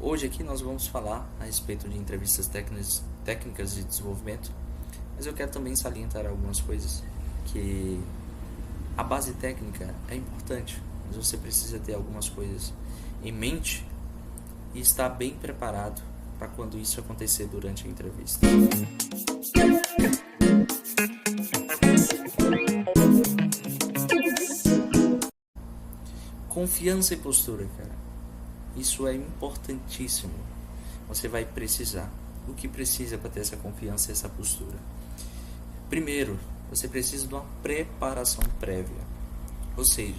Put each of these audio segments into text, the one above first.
Hoje aqui nós vamos falar a respeito de entrevistas técnicas de desenvolvimento, mas eu quero também salientar algumas coisas, que a base técnica é importante, mas você precisa ter algumas coisas em mente e estar bem preparado para quando isso acontecer durante a entrevista. Confiança e postura, cara. Isso é importantíssimo. Você vai precisar. O que precisa para ter essa confiança e essa postura? Primeiro, você precisa de uma preparação prévia. Ou seja,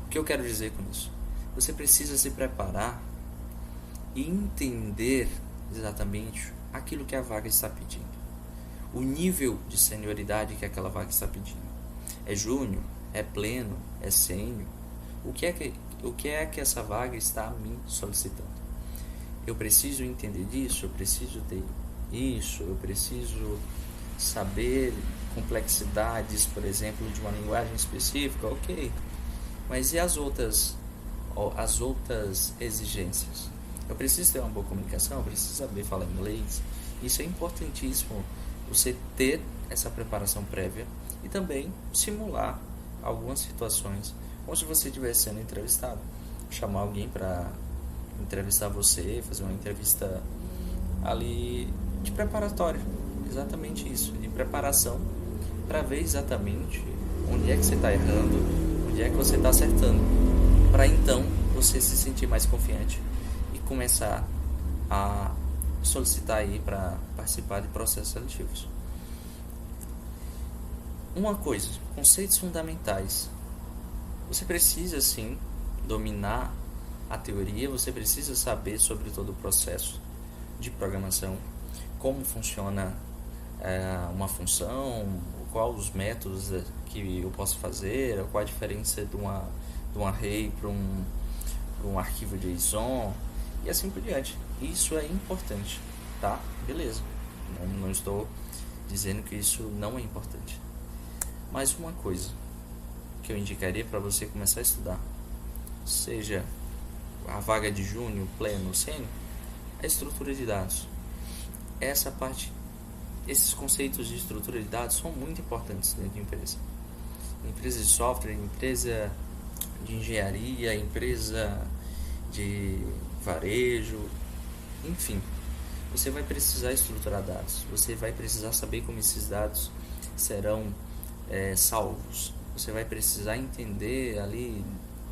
o que eu quero dizer com isso? Você precisa se preparar e entender exatamente aquilo que a vaga está pedindo. O nível de senioridade que aquela vaga está pedindo. É júnior? É pleno? É sênior? O que é que essa vaga está me solicitando? Eu preciso entender disso, eu preciso ter isso, eu preciso saber complexidades, por exemplo, de uma linguagem específica, ok. Mas e as outras exigências? Eu preciso ter uma boa comunicação, eu preciso saber falar inglês. Isso é importantíssimo, você ter essa preparação prévia e também simular algumas situações como se você estivesse sendo entrevistado. Chamar alguém para entrevistar você, fazer uma entrevista ali de preparatório. Exatamente isso, de preparação, para ver exatamente onde é que você está errando, onde é que você está acertando, para então você se sentir mais confiante e começar a solicitar aí para participar de processos seletivos. Uma coisa, conceitos fundamentais. Você precisa sim dominar a teoria, você precisa saber sobre todo o processo de programação, como funciona uma função, quais os métodos que eu posso fazer, qual a diferença de um array para um arquivo JSON e assim por diante. Isso é importante, tá? Beleza, não estou dizendo que isso não é importante. Mas uma coisa que eu indicaria para você começar a estudar, seja a vaga de júnior, pleno, sênior, é a estrutura de dados. Essa parte, esses conceitos de estrutura de dados são muito importantes dentro de empresa. Empresa de software, empresa de engenharia, empresa de varejo, enfim. Você vai precisar estruturar dados. Você vai precisar saber como esses dados serão salvos. Você vai precisar entender ali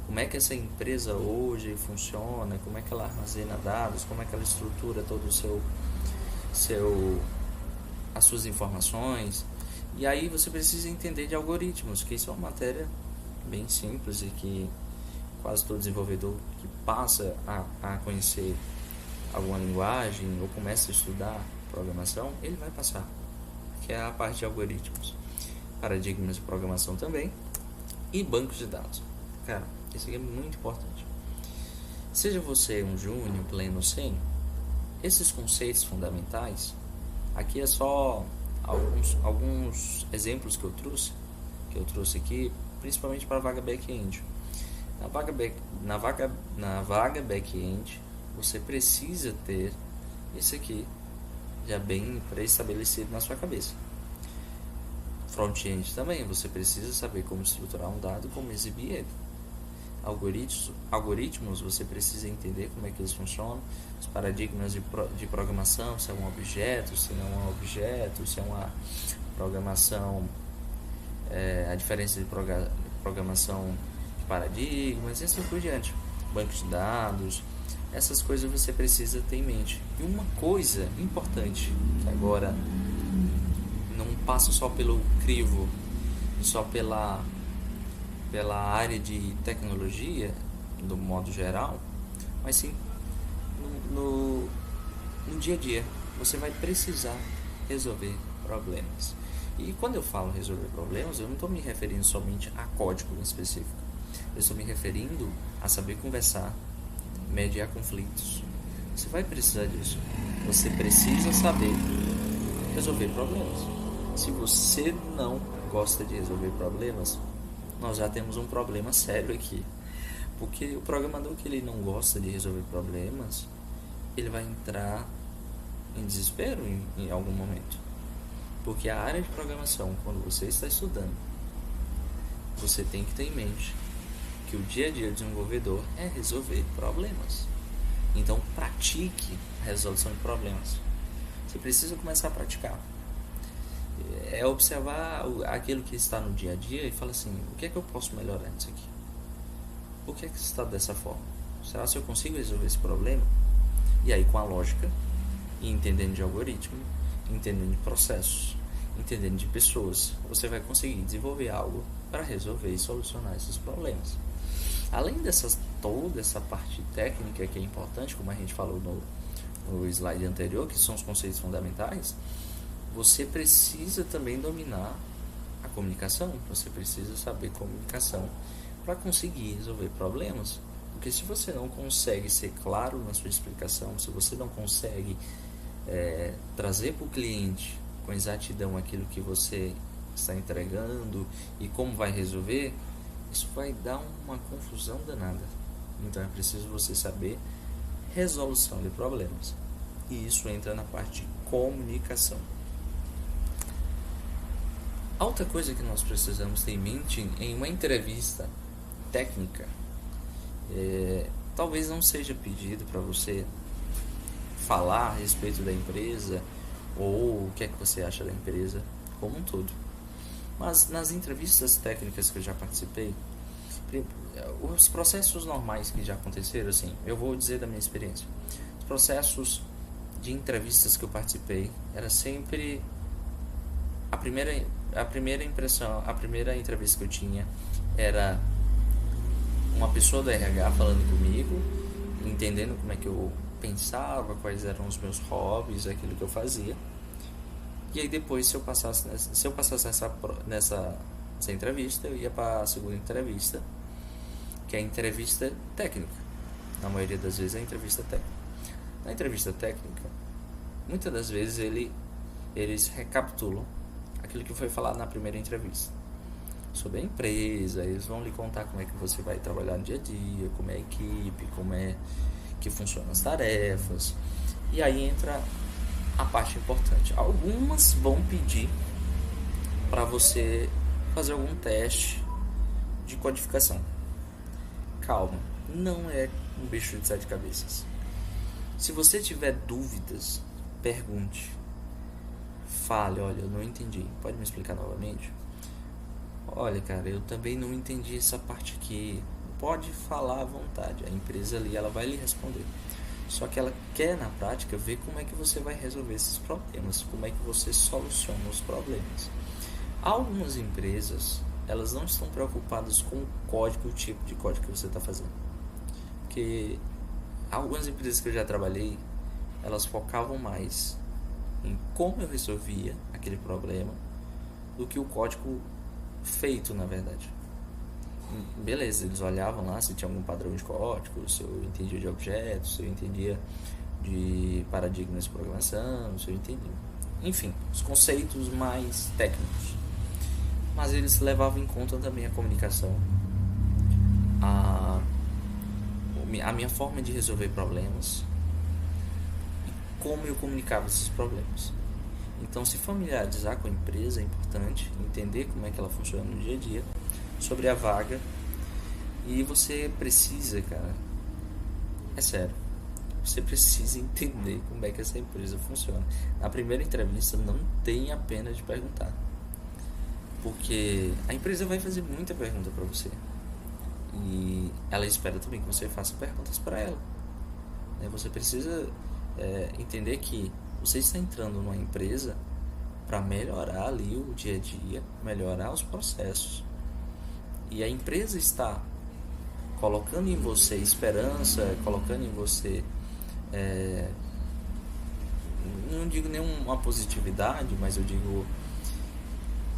como é que essa empresa hoje funciona, como é que ela armazena dados, como é que ela estrutura todo as suas informações. E aí você precisa entender de algoritmos, que isso é uma matéria bem simples e que quase todo desenvolvedor que passa a conhecer alguma linguagem ou começa a estudar programação, ele vai passar, que é a parte de algoritmos, paradigmas de programação também e bancos de dados. Cara, isso aqui é muito importante. Seja você um júnior, pleno ou sênior, esses conceitos fundamentais, aqui é só alguns exemplos que eu trouxe aqui, principalmente para a vaga back-end. Na vaga back-end, você precisa ter isso aqui já bem pré-estabelecido na sua cabeça. Front-end também, você precisa saber como estruturar um dado, como exibir ele. Algoritmos, você precisa entender como é que eles funcionam, os paradigmas de programação, se é um objeto, se não é um objeto, se é uma programação, a diferença de programação de paradigmas e assim por diante. Banco de dados, essas coisas você precisa ter em mente. E uma coisa importante, que agora não passa só pelo crivo, só pela área de tecnologia, do modo geral, mas sim no dia a dia. Você vai precisar resolver problemas. E quando eu falo resolver problemas, eu não estou me referindo somente a código em específico. Eu estou me referindo a saber conversar, mediar conflitos. Você vai precisar disso. Você precisa saber resolver problemas. Se você não gosta de resolver problemas, nós já temos um problema sério aqui. Porque o programador que ele não gosta de resolver problemas, ele vai entrar em desespero em algum momento. Porque a área de programação, quando você está estudando, você tem que ter em mente que o dia a dia do desenvolvedor é resolver problemas. Então pratique a resolução de problemas. Você precisa começar a praticar. É observar aquilo que está no dia a dia e falar assim, o que é que eu posso melhorar nisso aqui? Por que é que está dessa forma? Será que eu consigo resolver esse problema? E aí, com a lógica, e entendendo de algoritmo, entendendo de processos, entendendo de pessoas, você vai conseguir desenvolver algo para resolver e solucionar esses problemas. Além toda essa parte técnica que é importante, como a gente falou no slide anterior, que são os conceitos fundamentais, você precisa também dominar a comunicação. Você precisa saber comunicação para conseguir resolver problemas. Porque se você não consegue ser claro na sua explicação, se você não consegue trazer para o cliente com exatidão aquilo que você está entregando e como vai resolver, isso vai dar uma confusão danada. Então é preciso você saber resolução de problemas. E isso entra na parte de comunicação. A outra coisa que nós precisamos ter em mente em uma entrevista técnica, talvez não seja pedido para você falar a respeito da empresa ou o que é que você acha da empresa como um todo. Mas nas entrevistas técnicas que eu já participei, os processos normais que já aconteceram, assim, eu vou dizer da minha experiência. Os processos de entrevistas que eu participei era sempre a primeira impressão, a primeira entrevista que eu tinha era uma pessoa do RH falando comigo, entendendo como é que eu pensava, quais eram os meus hobbies, aquilo que eu fazia. E aí depois, se eu passasse nessa entrevista, eu ia para a segunda entrevista, que é a entrevista técnica. Na maioria das vezes é a entrevista técnica. Na entrevista técnica, muitas das vezes eles recapitulam aquilo que foi falado na primeira entrevista sobre a empresa. Eles vão lhe contar como é que você vai trabalhar no dia a dia, como é a equipe, como é que funcionam as tarefas. E aí entra a parte importante. Algumas vão pedir para você fazer algum teste de codificação. Calma, não é um bicho de 7 cabeças. Se você tiver dúvidas, pergunte. Fale, olha, eu não entendi, pode me explicar novamente? Olha, cara, eu também não entendi essa parte aqui. Pode falar à vontade, a empresa ali ela vai lhe responder. Só que ela quer na prática ver como é que você vai resolver esses problemas, como é que você soluciona os problemas. Algumas empresas, elas não estão preocupadas com o código, o tipo de código que você está fazendo. Porque algumas empresas que eu já trabalhei, elas focavam mais em como eu resolvia aquele problema do que o código feito, na verdade. Beleza, eles olhavam lá se tinha algum padrão de código, se eu entendia de objetos, se eu entendia de paradigmas de programação, se eu entendia, enfim, os conceitos mais técnicos. Mas eles levavam em conta também a comunicação, a minha forma de resolver problemas e como eu comunicava esses problemas. Então, se familiarizar com a empresa é importante, entender como é que ela funciona no dia a dia, sobre a vaga. E você precisa, cara, é sério, você precisa entender como é que essa empresa funciona. Na primeira entrevista, não tenha pena de perguntar, porque a empresa vai fazer muita pergunta para você e ela espera também que você faça perguntas para ela. Você precisa entender que você está entrando numa empresa para melhorar ali o dia a dia, melhorar os processos. E a empresa está colocando em você esperança, colocando em você, não digo nenhuma positividade, mas eu digo,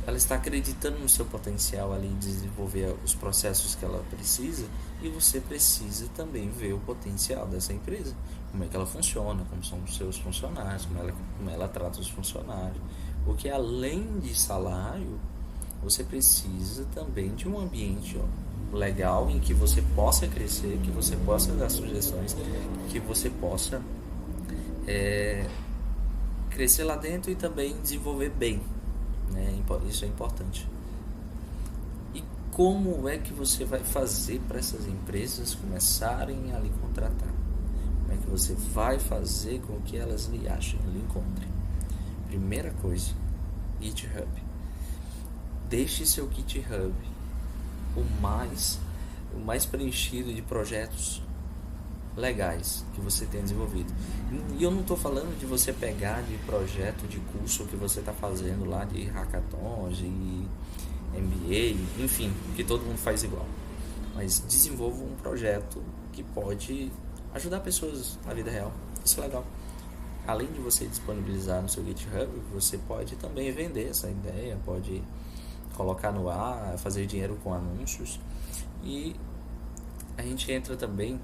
ela está acreditando no seu potencial ali de desenvolver os processos que ela precisa, e você precisa também ver o potencial dessa empresa, como é que ela funciona, como são os seus funcionários, como ela trata os funcionários, porque além de salário, você precisa também de um ambiente legal em que você possa crescer, que você possa dar sugestões, que você possa crescer lá dentro e também desenvolver bem, né? Isso é importante. E como é que você vai fazer para essas empresas começarem a lhe contratar? Como é que você vai fazer com que elas lhe achem, lhe encontrem? Primeira coisa, GitHub. Deixe seu GitHub o mais preenchido de projetos legais que você tem desenvolvido. E eu não estou falando de você pegar de projeto de curso que você está fazendo lá, de hackathons, de MBA, enfim, que todo mundo faz igual. Mas desenvolva um projeto que pode ajudar pessoas na vida real. Isso é legal. Além de você disponibilizar no seu GitHub, você pode também vender essa ideia, pode colocar no ar, fazer dinheiro com anúncios. E a gente entra também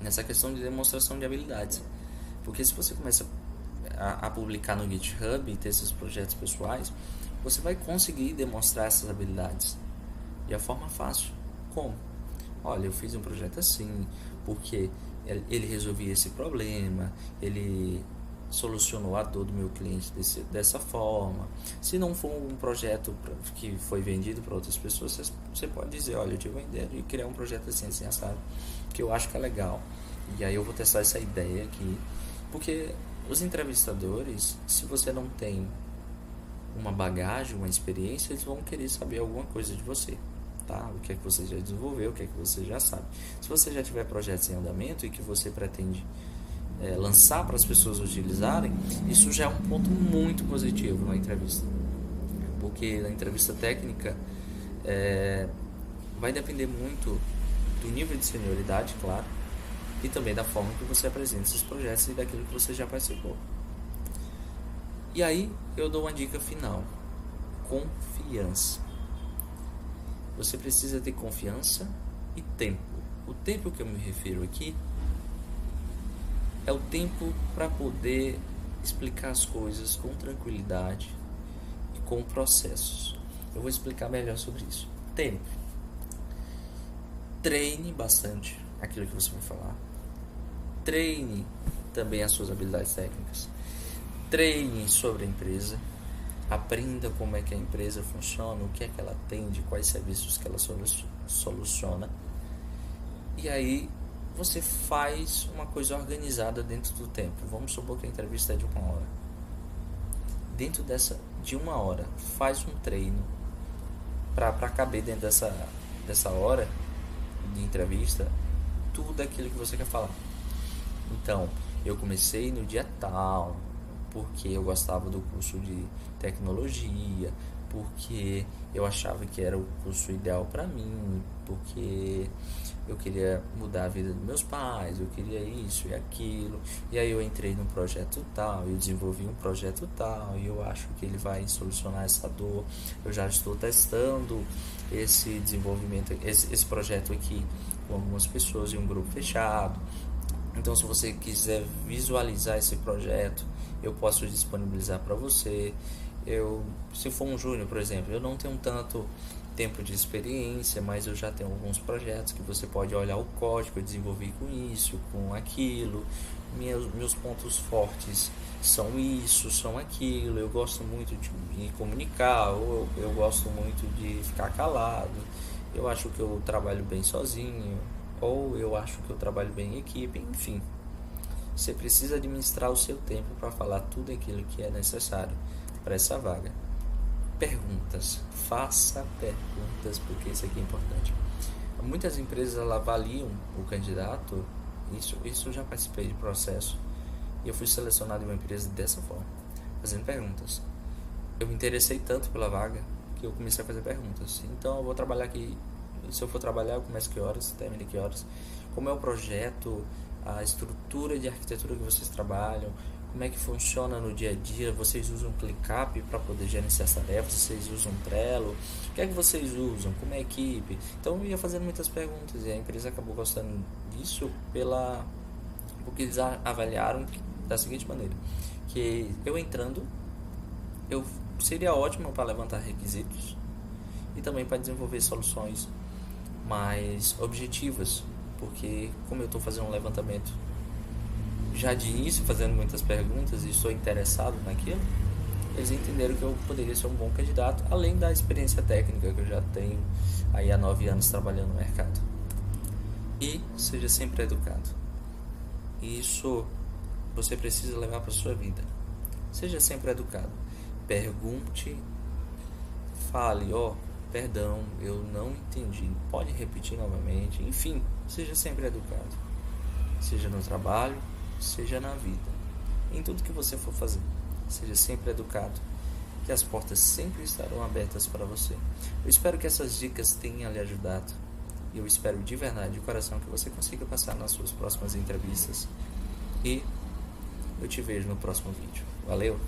nessa questão de demonstração de habilidades. Porque se você começa a publicar no GitHub e ter esses projetos pessoais, você vai conseguir demonstrar essas habilidades de uma forma fácil. Como? Olha, eu fiz um projeto assim, porque ele resolvia esse problema, ele solucionou a dor do meu cliente dessa forma. Se não for um projeto que foi vendido para outras pessoas, você pode dizer, olha, eu tive uma ideia de criar um projeto assim, assado, que eu acho que é legal. E aí eu vou testar essa ideia aqui. Porque os entrevistadores, se você não tem uma bagagem, uma experiência, eles vão querer saber alguma coisa de você. Tá? O que é que você já desenvolveu, o que é que você já sabe. Se você já tiver projetos em andamento e que você pretende lançar para as pessoas utilizarem, isso já é um ponto muito positivo na entrevista. Porque na entrevista técnica vai depender muito do nível de senioridade, claro, e também da forma que você apresenta esses projetos e daquilo que você já participou. E aí eu dou uma dica final: confiança. Você precisa ter confiança e tempo. O tempo que eu me refiro aqui é o tempo para poder explicar as coisas com tranquilidade e com processos. Eu vou explicar melhor sobre isso. Tempo. Treine bastante aquilo que você vai falar. Treine também as suas habilidades técnicas. Treine sobre a empresa. Aprenda como é que a empresa funciona, o que é que ela atende, quais serviços que ela soluciona. E aí você faz uma coisa organizada dentro do tempo. Vamos supor que a entrevista é de 1 hora. Dentro de 1 hora, faz um treino para caber dentro dessa hora de entrevista tudo aquilo que você quer falar. Então, eu comecei no dia tal, porque eu gostava do curso de tecnologia, porque eu achava que era o curso ideal para mim, porque eu queria mudar a vida dos meus pais, eu queria isso e aquilo, e aí eu entrei num projeto tal, eu desenvolvi um projeto tal, e eu acho que ele vai solucionar essa dor. Eu já estou testando esse desenvolvimento, esse projeto aqui com algumas pessoas em um grupo fechado. Então, se você quiser visualizar esse projeto, eu posso disponibilizar para você. Se for um júnior, por exemplo, eu não tenho tanto tempo de experiência, mas eu já tenho alguns projetos que você pode olhar o código, eu desenvolvi com isso, com aquilo. Meus pontos fortes são isso, são aquilo. Eu gosto muito de me comunicar, ou eu gosto muito de ficar calado. Eu acho que eu trabalho bem sozinho, ou eu acho que eu trabalho bem em equipe, enfim. Você precisa administrar o seu tempo para falar tudo aquilo que é necessário para essa vaga. Perguntas. Faça perguntas, porque isso aqui é importante. Muitas empresas avaliam o candidato. Isso eu já participei de processo. E eu fui selecionado em uma empresa dessa forma, fazendo perguntas. Eu me interessei tanto pela vaga que eu comecei a fazer perguntas. Então eu vou trabalhar aqui. Se eu for trabalhar, eu começo que horas, termino que horas. Como é o projeto, a estrutura de arquitetura que vocês trabalham, como é que funciona no dia a dia. Vocês usam ClickUp para poder gerenciar as tarefas, vocês usam Trello, o que é que vocês usam, como é a equipe. Então eu ia fazendo muitas perguntas e a empresa acabou gostando disso porque eles avaliaram da seguinte maneira, que eu entrando, eu seria ótimo para levantar requisitos e também para desenvolver soluções mais objetivas, porque como eu estou fazendo um levantamento já de início fazendo muitas perguntas e estou interessado naquilo, eles entenderam que eu poderia ser um bom candidato, além da experiência técnica que eu já tenho aí há 9 anos trabalhando no mercado. E seja sempre educado. Isso você precisa levar para sua vida. Seja sempre educado. Pergunte, fale, perdão, eu não entendi, pode repetir novamente. Enfim, seja sempre educado. Seja no trabalho, seja na vida. Em tudo que você for fazer, seja sempre educado, que as portas sempre estarão abertas para você. Eu espero que essas dicas tenham lhe ajudado. E eu espero de verdade, de coração, que você consiga passar nas suas próximas entrevistas. E eu te vejo no próximo vídeo. Valeu!